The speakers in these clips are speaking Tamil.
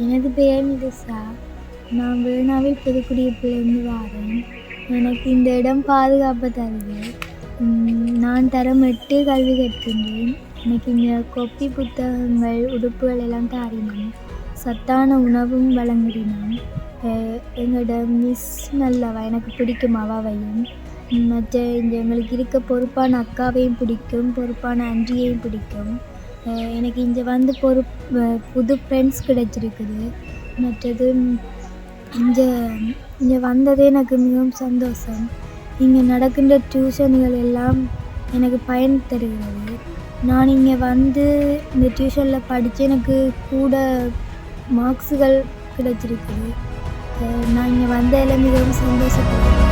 எனது பெயர் நிதிஷா. நான் வேணாவில் புதுக்குடியிருப்பிலிருந்து வாரேன். எனக்கு இந்த இடம் பாதுகாப்பு தருது. நான் தரம் 8 கல்வி கற்கின்றேன். எனக்கு இங்கே கொப்பி புத்தகங்கள் உடுப்புகள் எல்லாம் தாரினோம். சத்தான உணவும் வழங்கினோம். எங்களோட மிஸ் நல்லவா, எனக்கு பிடிக்கும் அவாவையும். மற்ற எங்களுக்கு இருக்க பொறுப்பான அக்காவையும் பிடிக்கும், பொறுப்பான அன்றியையும் பிடிக்கும். எனக்கு இங்கே வந்து புது ஃப்ரெண்ட்ஸ் கிடைச்சிருக்குது. மற்றது இங்கே வந்ததே எனக்கு மிகவும் சந்தோஷம். இங்கே நடக்கின்ற டியூஷன்கள் எல்லாம் எனக்கு பயன் தருகிறது. நான் இங்கே வந்து இந்த டியூஷனில் படித்து எனக்கு கூட மார்க்ஸுகள் கிடைச்சிருக்குது. நான் இங்கே வந்ததில் மிகவும் சந்தோஷப்படுறேன்.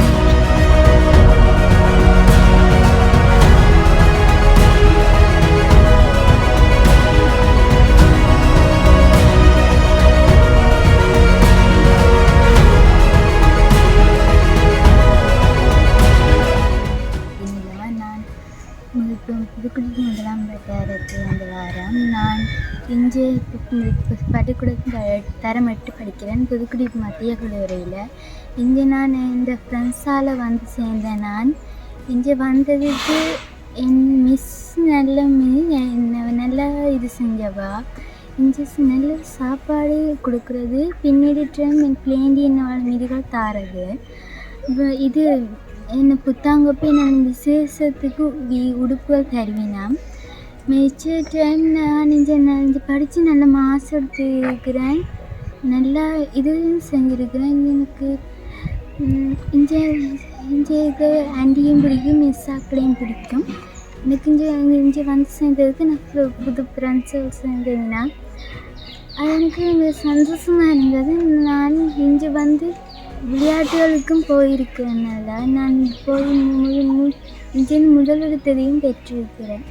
புதுக்குடி 1ஆம் வட்டாரத்தில் வந்து வாரம். நான் இங்கே பள்ளிக்கூடத்தில் தரம் 8 படிக்கிறேன். புதுக்குடி மத்திய கல்லூரியில். இங்கே நான் இந்த ஃப்ரெண்ட்ஸால் வந்து சேர்ந்தேன். நான் இங்கே வந்ததுக்கு என் மிஸ் நல்லா இது செஞ்சவா. இங்கே நல்ல சாப்பாடு கொடுக்குறது, பின்னாடி டைம் என் பிளேண்டி மீதுகள் தாரது. இது என்ன புத்தாங்கப்போ நான் விசேஷத்துக்கு உடுப்புகள் தருவினான். மிச்ச டைம் நான் இங்கே படித்து நல்ல மார்க்ஸ் எடுத்துருக்கிறேன். நல்லா இதுவும் செஞ்சுருக்கிறேன். எனக்கு இங்கே ஆண்டியும் பிடிக்கும், மிஸ்ஸாக்களையும் பிடிக்கும். எனக்கு இங்கே வந்து சேர்ந்ததுக்கு நான் புது ஃப்ரெண்ட்ஸுகள் சேர்ந்ததுன்னா அது எனக்கு சந்தோஷமாக இருந்தது. நான் இங்கே வந்து விளையாட்டுகளுக்கும் போயிருக்கிறதுனால நான் போய் இங்கே முதலிடத்தையும் பெற்றிருக்கிறேன்.